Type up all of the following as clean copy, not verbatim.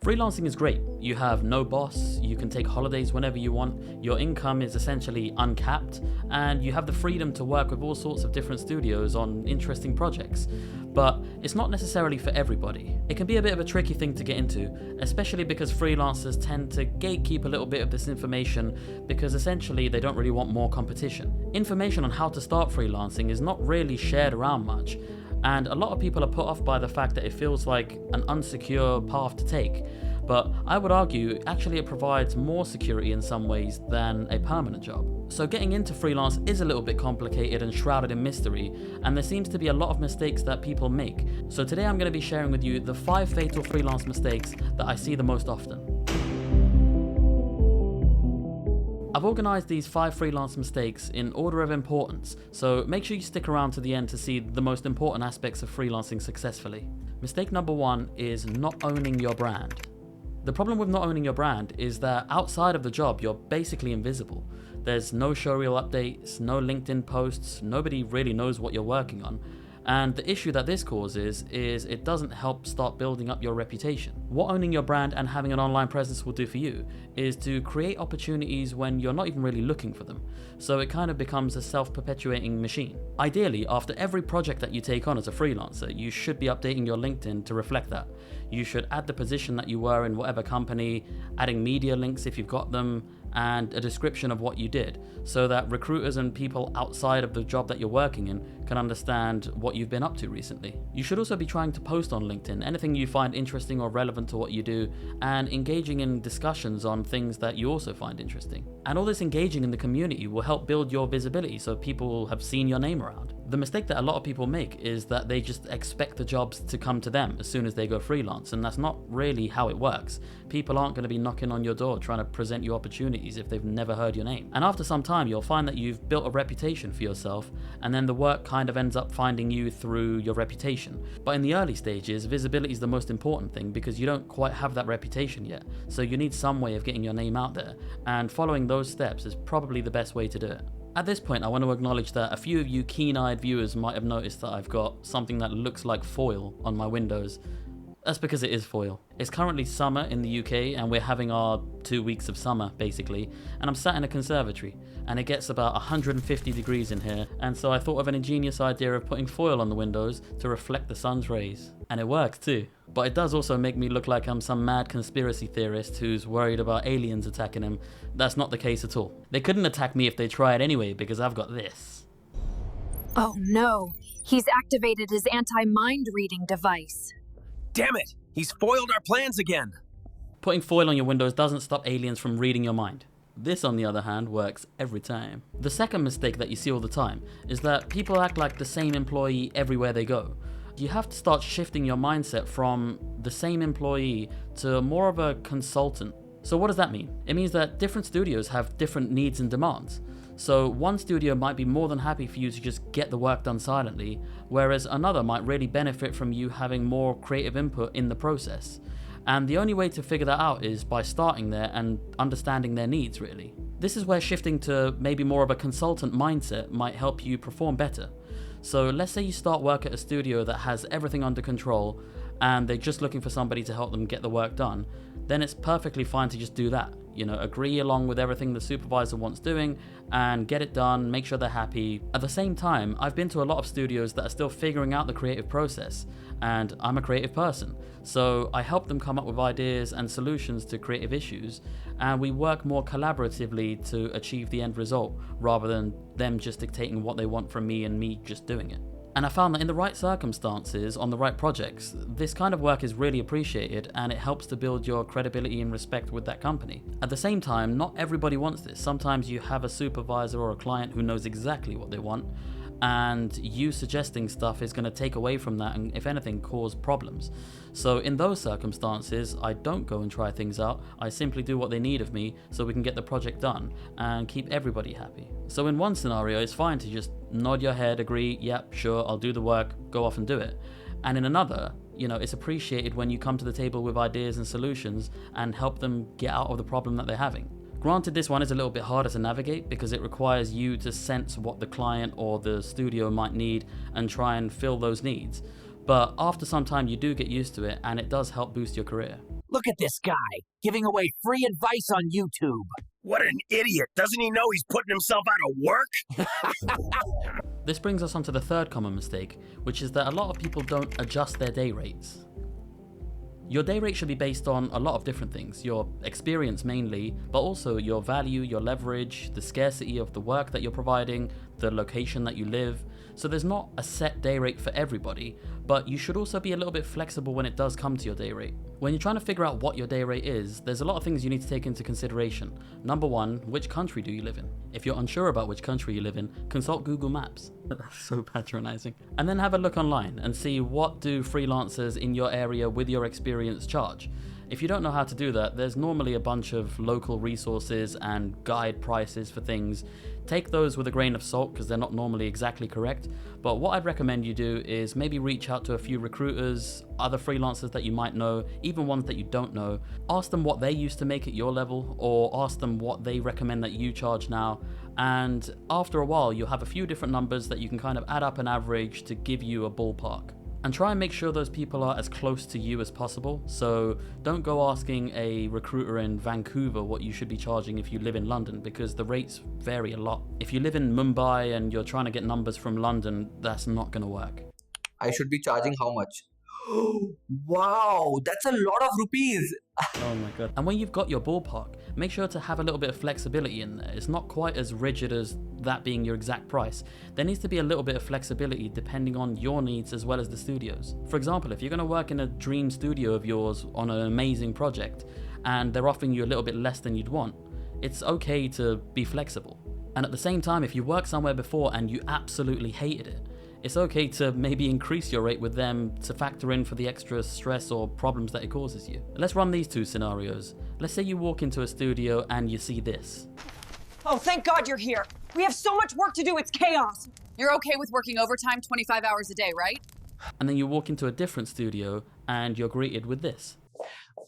Freelancing is great. You have no boss, you can take holidays whenever you want, your income is essentially uncapped, and you have the freedom to work with all sorts of different studios on interesting projects. But it's not necessarily for everybody. It can be a bit of a tricky thing to get into, especially because freelancers tend to gatekeep a little bit of this information because essentially they don't really want more competition. Information on how to start freelancing is not really shared around much, and a lot of people are put off by the fact that it feels like an unsecure path to take. But I would argue actually it provides more security in some ways than a permanent job. So getting into freelance is a little bit complicated and shrouded in mystery, and there seems to be a lot of mistakes that people make. So today I'm going to be sharing with you the 5 fatal freelance mistakes that I see the most often. I've organised these 5 freelance mistakes in order of importance, so make sure you stick around to the end to see the most important aspects of freelancing successfully. Mistake number 1 is not owning your brand. The problem with not owning your brand is that outside of the job, you're basically invisible. There's no showreel updates, no LinkedIn posts, nobody really knows what you're working on. And the issue that this causes is it doesn't help start building up your reputation. What owning your brand and having an online presence will do for you is to create opportunities when you're not even really looking for them. So it kind of becomes a self-perpetuating machine. Ideally, after every project that you take on as a freelancer, you should be updating your LinkedIn to reflect that. You should add the position that you were in whatever company, adding media links if you've got them, and a description of what you did, so that recruiters and people outside of the job that you're working in can understand what you've been up to recently. You should also be trying to post on LinkedIn anything you find interesting or relevant to what you do, and engaging in discussions on things that you also find interesting. And all this engaging in the community will help build your visibility so people have seen your name around. The mistake that a lot of people make is that they just expect the jobs to come to them as soon as they go freelance, and that's not really how it works. People aren't going to be knocking on your door trying to present you opportunities if they've never heard your name. And after some time, you'll find that you've built a reputation for yourself, and then the work kind of ends up finding you through your reputation. But in the early stages, visibility is the most important thing because you don't quite have that reputation yet. So you need some way of getting your name out there, and following those steps is probably the best way to do it. At this point, I want to acknowledge that a few of you keen-eyed viewers might have noticed that I've got something that looks like foil on my windows. That's because it is foil. It's currently summer in the UK and we're having our 2 weeks of summer basically, and I'm sat in a conservatory and it gets about 150 degrees in here, and so I thought of an ingenious idea of putting foil on the windows to reflect the sun's rays. And it works too. But it does also make me look like I'm some mad conspiracy theorist who's worried about aliens attacking him. That's not the case at all. They couldn't attack me if they tried anyway because I've got this. Oh no, he's activated his anti-mind reading device. Damn it! He's foiled our plans again! Putting foil on your windows doesn't stop aliens from reading your mind. This, on the other hand, works every time. The second mistake that you see all the time is that people act like the same employee everywhere they go. You have to start shifting your mindset from the same employee to more of a consultant. So what does that mean? It means that different studios have different needs and demands. So one studio might be more than happy for you to just get the work done silently, whereas another might really benefit from you having more creative input in the process. And the only way to figure that out is by starting there and understanding their needs, really. This is where shifting to maybe more of a consultant mindset might help you perform better. So let's say you start work at a studio that has everything under control and they're just looking for somebody to help them get the work done, then it's perfectly fine to just do that. Agree along with everything the supervisor wants doing and get it done, make sure they're happy. At the same time, I've been to a lot of studios that are still figuring out the creative process, and I'm a creative person. So I help them come up with ideas and solutions to creative issues, and we work more collaboratively to achieve the end result, rather than them just dictating what they want from me and me just doing it. And I found that in the right circumstances, on the right projects, this kind of work is really appreciated and it helps to build your credibility and respect with that company. At the same time, not everybody wants this. Sometimes you have a supervisor or a client who knows exactly what they want, and you suggesting stuff is going to take away from that and, if anything, cause problems. So in those circumstances, I don't go and try things out. I simply do what they need of me so we can get the project done and keep everybody happy. So in one scenario, it's fine to just nod your head, agree, yep, sure, I'll do the work, go off and do it. And in another, it's appreciated when you come to the table with ideas and solutions and help them get out of the problem that they're having. Granted, this one is a little bit harder to navigate because it requires you to sense what the client or the studio might need and try and fill those needs. But after some time, you do get used to it and it does help boost your career. Look at this guy, giving away free advice on YouTube. What an idiot. Doesn't he know he's putting himself out of work? This brings us on to the third common mistake, which is that a lot of people don't adjust their day rates. Your day rate should be based on a lot of different things, your experience mainly, but also your value, your leverage, the scarcity of the work that you're providing, the location that you live. So there's not a set day rate for everybody, but you should also be a little bit flexible when it does come to your day rate. When you're trying to figure out what your day rate is, there's a lot of things you need to take into consideration. Number one, which country do you live in? If you're unsure about which country you live in, consult Google Maps. That's so patronizing. And then have a look online and see what do freelancers in your area with your experience charge. If you don't know how to do that, there's normally a bunch of local resources and guide prices for things. Take those with a grain of salt because they're not normally exactly correct. But what I'd recommend you do is maybe reach out to a few recruiters, other freelancers that you might know, even ones that you don't know. Ask them what they used to make at your level, or ask them what they recommend that you charge now. And after a while, you'll have a few different numbers that you can kind of add up an average to give you a ballpark. And try and make sure those people are as close to you as possible. So don't go asking a recruiter in Vancouver what you should be charging if you live in London, because the rates vary a lot. If you live in Mumbai and you're trying to get numbers from London, that's not going to work. I should be charging how much? Wow, that's a lot of rupees. Oh my god. And when you've got your ballpark, make sure to have a little bit of flexibility in there. It's not quite as rigid as that being your exact price. There needs to be a little bit of flexibility depending on your needs as well as the studio's. For example, if you're going to work in a dream studio of yours on an amazing project and they're offering you a little bit less than you'd want, it's okay to be flexible. And at the same time, if you worked somewhere before and you absolutely hated it, it's okay to maybe increase your rate with them to factor in for the extra stress or problems that it causes you. Let's run these two scenarios. Let's say you walk into a studio and you see this. Oh, thank God you're here. We have so much work to do, it's chaos. You're okay with working overtime 25 hours a day, right? And then you walk into a different studio and you're greeted with this.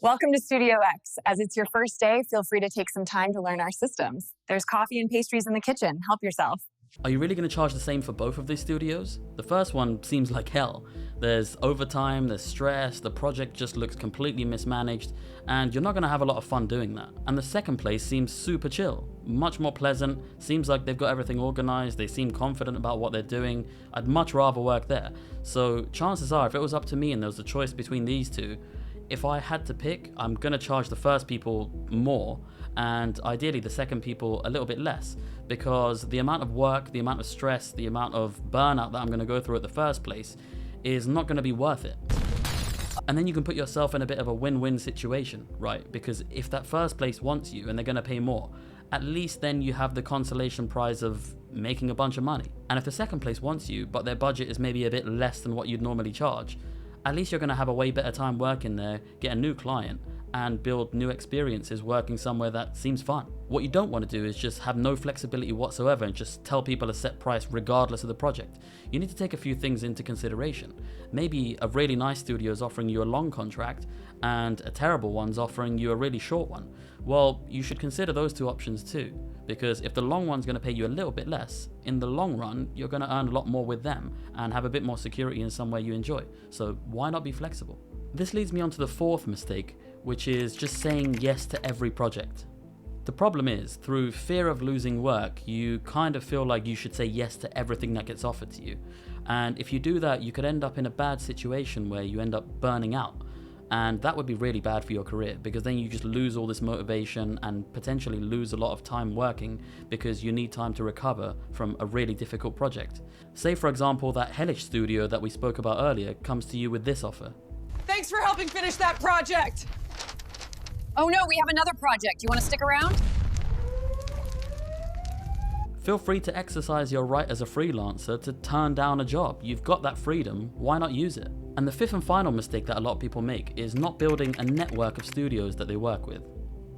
Welcome to Studio X. As it's your first day, feel free to take some time to learn our systems. There's coffee and pastries in the kitchen. Help yourself. Are you really going to charge the same for both of these studios? The first one seems like hell. There's overtime, there's stress, the project just looks completely mismanaged, and you're not going to have a lot of fun doing that. And the second place seems super chill, much more pleasant, seems like they've got everything organized, they seem confident about what they're doing. I'd much rather work there. So chances are, if it was up to me and there was a choice between these two, if I had to pick, I'm going to charge the first people more, and ideally the second people a little bit less, because the amount of work, the amount of stress, the amount of burnout that I'm going to go through at the first place is not going to be worth it. And then you can put yourself in a bit of a win-win situation, right? Because if that first place wants you and they're going to pay more, at least then you have the consolation prize of making a bunch of money. And if the second place wants you, but their budget is maybe a bit less than what you'd normally charge, at least you're going to have a way better time working there, get a new client, and build new experiences working somewhere that seems fun. What you don't want to do is just have no flexibility whatsoever and just tell people a set price regardless of the project. You need to take a few things into consideration. Maybe a really nice studio is offering you a long contract and a terrible one's offering you a really short one. Well, you should consider those two options too, because if the long one's going to pay you a little bit less, in the long run, you're going to earn a lot more with them and have a bit more security in somewhere you enjoy. So why not be flexible? This leads me on to the fourth mistake, which is just saying yes to every project. The problem is, through fear of losing work, you kind of feel like you should say yes to everything that gets offered to you. And if you do that, you could end up in a bad situation where you end up burning out. And that would be really bad for your career, because then you just lose all this motivation and potentially lose a lot of time working because you need time to recover from a really difficult project. Say for example that hellish studio that we spoke about earlier comes to you with this offer. Thanks for helping finish that project. Oh no, we have another project. You want to stick around? Feel free to exercise your right as a freelancer to turn down a job. You've got that freedom, why not use it? And the fifth and final mistake that a lot of people make is not building a network of studios that they work with.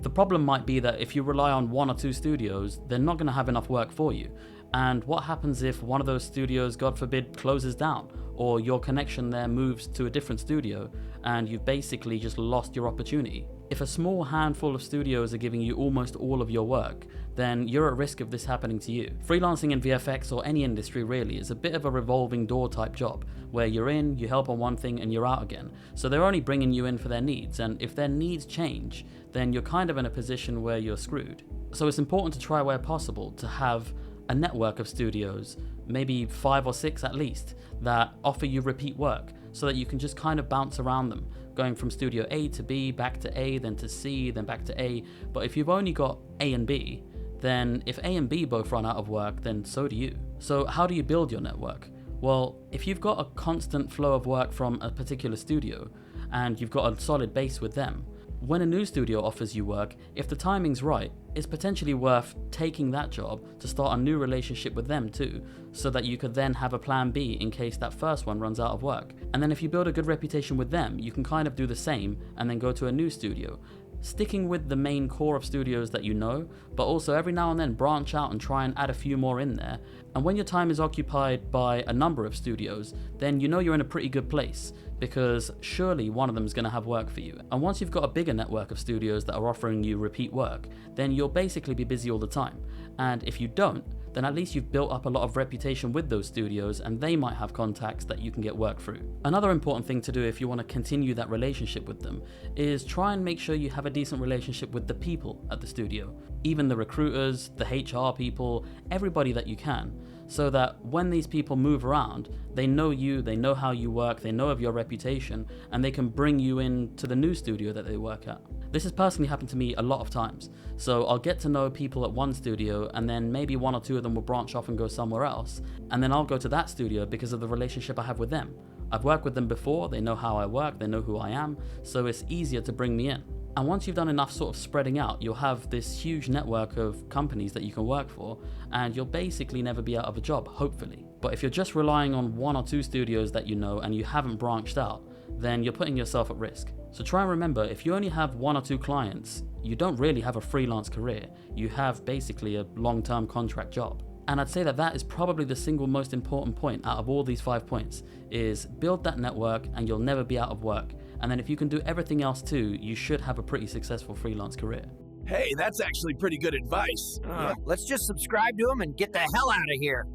The problem might be that if you rely on one or two studios, they're not going to have enough work for you. And what happens if one of those studios, God forbid, closes down, or your connection there moves to a different studio and you've basically just lost your opportunity? If a small handful of studios are giving you almost all of your work, then you're at risk of this happening to you. Freelancing in VFX or any industry really is a bit of a revolving door type job, where you're in, you help on one thing and you're out again. So they're only bringing you in for their needs, and if their needs change, then you're kind of in a position where you're screwed. So it's important to try where possible to have a network of studios, maybe 5 or 6 at least, that offer you repeat work, so that you can just kind of bounce around them, going from studio A to B, back to A, then to C, then back to A. But if you've only got A and B, then if A and B both run out of work, then so do you. So how do you build your network? Well, if you've got a constant flow of work from a particular studio, and you've got a solid base with them, when a new studio offers you work, if the timing's right, it's potentially worth taking that job to start a new relationship with them too, so that you could then have a plan B in case that first one runs out of work. And then if you build a good reputation with them, you can kind of do the same and then go to a new studio, sticking with the main core of studios that you know, but also every now and then branch out and try and add a few more in there. And when your time is occupied by a number of studios, then you know you're in a pretty good place, because surely one of them is going to have work for you. And once you've got a bigger network of studios that are offering you repeat work, then you'll basically be busy all the time. And if you don't, then at least you've built up a lot of reputation with those studios, and they might have contacts that you can get work through. Another important thing to do if you want to continue that relationship with them is try and make sure you have a decent relationship with the people at the studio, even the recruiters, the HR people, everybody that you can, so that when these people move around, they know you, they know how you work, they know of your reputation, and they can bring you in to the new studio that they work at. This has personally happened to me a lot of times. So I'll get to know people at one studio, and then maybe 1 or 2 of them will branch off and go somewhere else, and then I'll go to that studio because of the relationship I have with them. I've worked with them before, they know how I work, they know who I am, so it's easier to bring me in. And once you've done enough sort of spreading out, you'll have this huge network of companies that you can work for, and you'll basically never be out of a job, hopefully. But if you're just relying on 1 or 2 studios that you know and you haven't branched out, then you're putting yourself at risk. So try and remember, if you only have 1 or 2 clients, you don't really have a freelance career. You have basically a long-term contract job. And I'd say that that is probably the single most important point out of all these 5 points, is build that network and you'll never be out of work. And then if you can do everything else too, you should have a pretty successful freelance career. Hey, that's actually pretty good advice. Let's just subscribe to him and get the hell out of here.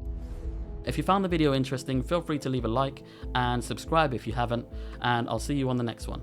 If you found the video interesting, feel free to leave a like and subscribe if you haven't, and I'll see you on the next one.